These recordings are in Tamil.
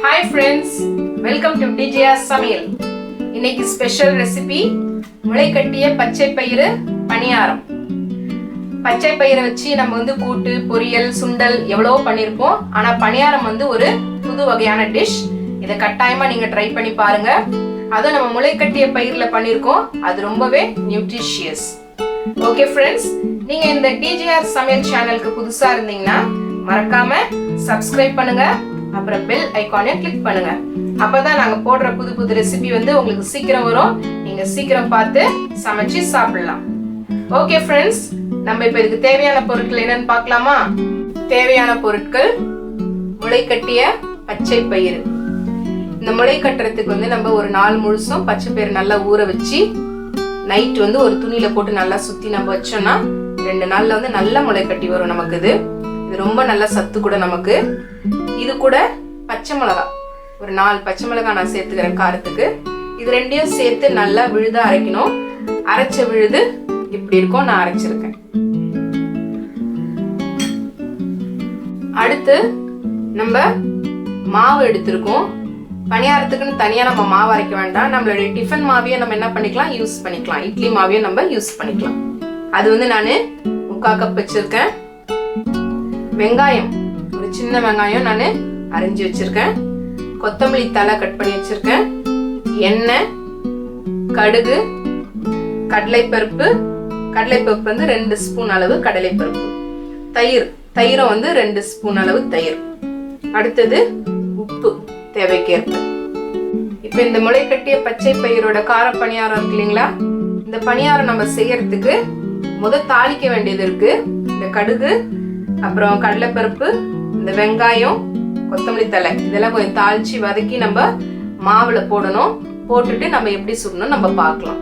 Hi friends, welcome to DJR Samil. இன்னைக்கு special recipe mulaikattiya pachaipairu paniyaram. பச்சைப்பயிரை வச்சு நம்ம கூட்டு, பொரியல், சுண்டல் எவ்வளவோ பண்ணிருப்போம். ஆனா பனியாரம் ஒரு புது வகையான டிஷ். இத கட்டாயமா நீங்க ட்ரை பண்ணி பாருங்க. அதுவும் நம்ம முளைக்கட்டிய பயிர்ல பண்ணிருக்கோம். அது ரொம்பவே நியூட்ரிஷியஸ். ஓகே ஃப்ரெண்ட்ஸ், நீங்க இந்த DJR சமையல் சேனலுக்கு புதுசா இருந்தீங்கன்னா மறக்காம சப்ஸ்கிரைப் பண்ணுங்க. அப்புறம் பெல் ஐகானை கிளிக் பண்ணுங்க. அப்பதான் நாங்க போடுற புது புது ரெசிபி உங்களுக்கு சீக்கிரம் வரும். நீங்க சீக்கிரம் பார்த்து சமைச்சு சாப்பிடலாம். ஓகே ஃப்ரெண்ட்ஸ், நம்ம இப்ப இதுக்கு தேவையான பொருட்கள் என்னன்னு பார்க்கலாமா? தேவையான பொருட்கள்: முளைக்கட்டிய பச்சை பயிறு. இந்த முளை கட்டுறதுக்கு நம்ம ஒரு நாள் முழுசும் பச்சை பயிறு நல்லா ஊற வச்சு நைட் ஒரு துணியில போட்டு நல்லா சுத்தி நம்ம வச்சோம்னா 2 நாள்ல நல்லா முளை கட்டி வரும் நமக்கு. இது ரொம்ப நல்ல சத்து கூட நமக்கு. இது கூட பச்சை மிளகாய், ஒரு 4 பச்சை மிளகாய் நான் சேர்த்துக்கிறேன் காரத்துக்கு. இது ரெண்டையும் சேர்த்து நல்லா விழுதா அரைக்கணும். அரைச்ச விழுது இப்படி இருக்கும், நான் அரைச்சிருக்கேன். அடுத்து நம்ம மாவு எடுத்திருக்கோம். பணியாரத்துக்குன்னு தனியா நம்ம மாவு அரைக்க வேண்டாம். நம்மளுடைய டிஃபன் மாவையே நம்ம என்ன பண்ணிக்கலாம், யூஸ் பண்ணிக்கலாம். இட்லி மாவையும் நம்ம யூஸ் பண்ணிக்கலாம். அது நானு 3/4 கப் வச்சிருக்கேன். வெங்காயம், ஒரு சின்ன வெங்காயம் நானு அரிஞ்சு வச்சிருக்கேன். கொத்தமல்லி தலை கட் பண்ணி வச்சிருக்கேன். எண்ணெய், கடுகு, கடலைப்பருப்பு 2 ஸ்பூன் அளவு கடலைப்பருப்பு, தயிரும் 2 ஸ்பூன் அளவு தயிர். அடுத்தது உப்பு தேவைக்கேற்ப. இப்ப இந்த முளைக்கட்டிய பச்சை பயிரோட கார பணியாரம் இருக்கு இல்லைங்களா? இந்த பணியாரம் நம்ம செய்யறதுக்கு தாளிக்க வேண்டியது இருக்கு. இந்த கடுகு, அப்புறம் கடலைப்பருப்பு, இந்த வெங்காயம், கொத்தமல்லி தலை இதெல்லாம் கொஞ்சம் தாளிச்சு வதக்கி நம்ம மாவுல போடணும். போட்டுட்டு நம்ம எப்படி சுடணும் நம்ம பார்க்கலாம்.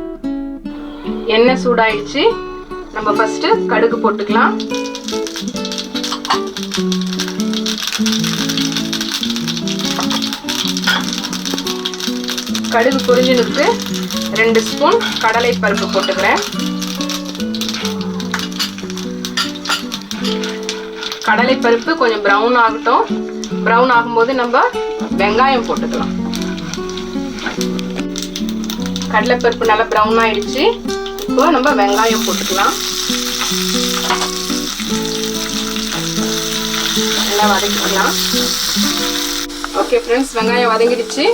எண்ணெய் சூடாயிடுச்சு. நம்ம ஃபர்ஸ்ட் கடுகு போட்டுக்கலாம். கடுகு பொரிஞ்சதுக்கு 2 ஸ்பூன் கடலை பருப்பு போட்டுக்கிறேன். கடலை பருப்பு கொஞ்சம் ப்ரௌன் ஆகட்டும். ப்ரௌன் ஆகும்போது நம்ம வெங்காயம் போட்டுக்கலாம். கடலை பருப்பு நல்லா ப்ரௌன் ஆயிடுச்சு. இப்போ நம்ம வெங்காயம் போட்டுக்கலாம். நல்லா வதக்கிக்கலாம். ஓகே ஃப்ரெண்ட்ஸ், வெங்காயம் வதங்கிடுச்சு.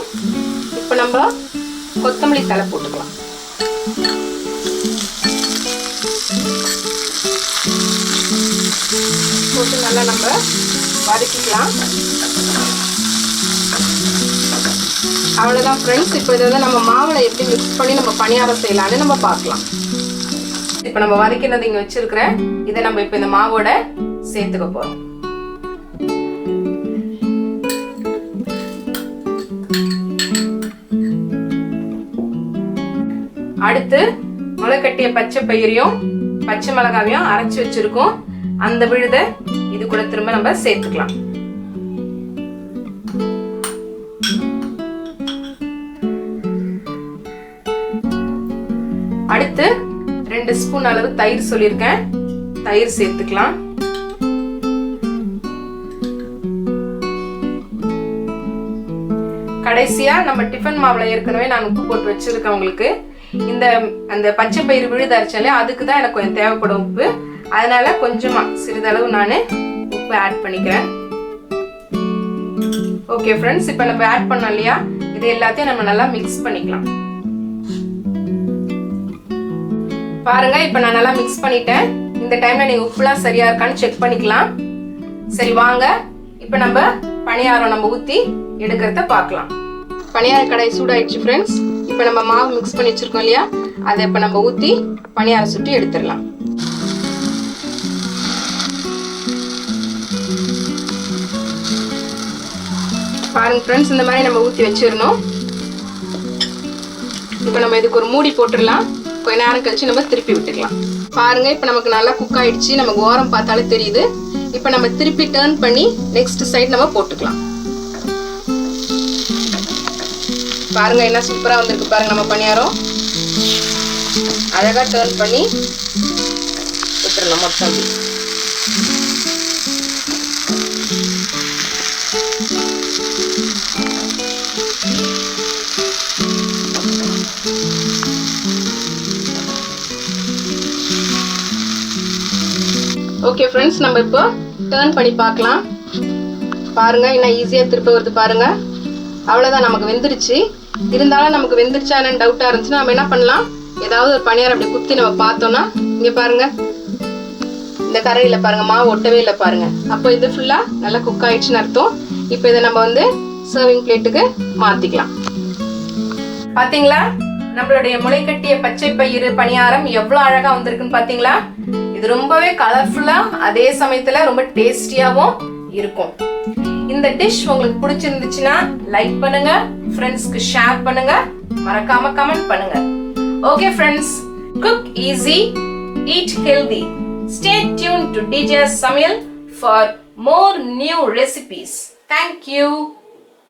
இப்போ நம்ம கொத்தமல்லி தலை போட்டுக்கலாம். போட்டு நல்லா நம்ம வதக்கிக்கலாம். அவ்வளோதான் ஃப்ரெண்ட்ஸ். இப்போ இதை நம்ம மாவில் எப்படி மிக்ஸ் பண்ணி நம்ம பணியாரம் செய்யலான்னு நம்ம பார்க்கலாம். இப்போ நம்ம வதக்கினது இங்கே வச்சிருக்கிறேன். இதை நம்ம இப்போ இந்த மாவோட சேர்த்துக்க போகிறோம். அடுத்து முளைக்கட்டிய பச்சை பயிரையும் பச்சை மிளகாவையும் அரைச்சு வச்சிருக்கோம். அந்த விழுத இது கூட திரும்ப நம்ம சேர்த்துக்கலாம். அடுத்து 2 ஸ்பூன் அளவு தயிர் சொல்லியிருக்கேன். தயிர் சேர்த்துக்கலாம். கடைசியா நம்ம டிஃபன் மாவுல ஏற்கனவே நான் உப்பு போட்டு வச்சிருக்கேன். உங்களுக்கு அந்த பச்சை பயிறு விழுது அரைச்சாலே அதுக்கு தான் எனக்கு கொஞ்சம் தேவைப்படும் உப்பு. அதனால கொஞ்சமா சிறிதளவு நான் உப்பு ஆட் பண்ணிக்கிறேன். ஓகே ஃப்ரெண்ட்ஸ், இப்போ நம்ம ஆட் பண்ணோம் இல்லையா, இது எல்லாத்தையும் நம்ம நல்லா மிக்ஸ் பண்ணிக்கலாம். பாருங்க, இப்போ நான் நல்லா மிக்ஸ் பண்ணிட்டேன். இந்த டைம்ல நீங்க உப்புலாம் சரியா இருக்கான்னு செக் பண்ணிக்கலாம். சரி வாங்க, இப்போ நம்ம பணியாரம் நம்ம ஊத்தி எடுக்கிறத பார்க்கலாம். பணியார கடாய் சூடாயிடுச்சு ஃப்ரெண்ட்ஸ். இப்போ நம்ம மாவு மிக்ஸ் பண்ணி வச்சிருக்கோம் இல்லையா, அதை இப்போ நம்ம ஊற்றி பணியாரம் சுட்டி எடுத்துடலாம். பாருங்க ஃப்ரெண்ட்ஸ், இந்த மாதிரி நம்ம ஊற்றி வச்சிடணும். இப்போ நம்ம இதுக்கு ஒரு மூடி போட்டுடலாம். கொஞ்ச நேரம் கழிச்சு நம்ம திருப்பி விட்டுக்கலாம். பாருங்க, இப்போ நமக்கு நல்லா குக் ஆயிடுச்சு. நமக்கு ஓரம் பார்த்தாலே தெரியுது. இப்போ நம்ம திருப்பி டர்ன் பண்ணி நெக்ஸ்ட் சைட் நம்ம போட்டுக்கலாம். பாருங்க, என்ன சூப்பரா வந்திருக்கு பாருங்க. நம்ம பணியாரம் அழகா டர்ன் பண்ணி விட்டுறலாம் மொத்தம். ஓகே ஃப்ரெண்ட்ஸ், நம்ம இப்போ டர்ன் பண்ணி பார்க்கலாம். பாருங்க, இன்னும் ஈஸியாக திருப்ப வருது பாருங்க. அவ்வளோதான், நமக்கு வெந்துருச்சு. இருந்தாலும் நமக்கு வெந்துருச்சா என்னன்னு டவுட்டாக இருந்துச்சுன்னா நம்ம என்ன பண்ணலாம், ஏதாவது ஒரு பணியாரம் அப்படி குத்தி நம்ம பார்த்தோம்னா, இங்கே பாருங்க, இந்த கரையில் பாருங்க மாவு ஒட்டவே இல்லை பாருங்க. அப்போ இது ஃபுல்லாக நல்லா குக் ஆயிடுச்சுன்னு அர்த்தம். இப்போ இதை நம்ம வந்து சர்விங் பிளேட்டுக்கு மாற்றிக்கலாம். பார்த்தீங்களா, நம்மளுடைய முளைக்கட்டிய பச்சை பயிறு பணியாரம் எவ்வளோ அழகா வந்திருக்குன்னு பார்த்தீங்களா? இது ரொம்பவே கலர்ஃபுல்லா, அதே சமயத்துல ரொம்ப டேஸ்டியாவும் இருக்கும். இந்த டிஷ் உங்களுக்கு பிடிச்சிருந்துச்சுன்னா லைக் பண்ணுங்க, ஃப்ரெண்ட்ஸ்க்கு ஷேர் பண்ணுங்க, மறக்காம கமெண்ட் பண்ணுங்க. Okay friends, cook easy, eat healthy. Stay tuned to DJ's Samil for more new recipes. Thank you.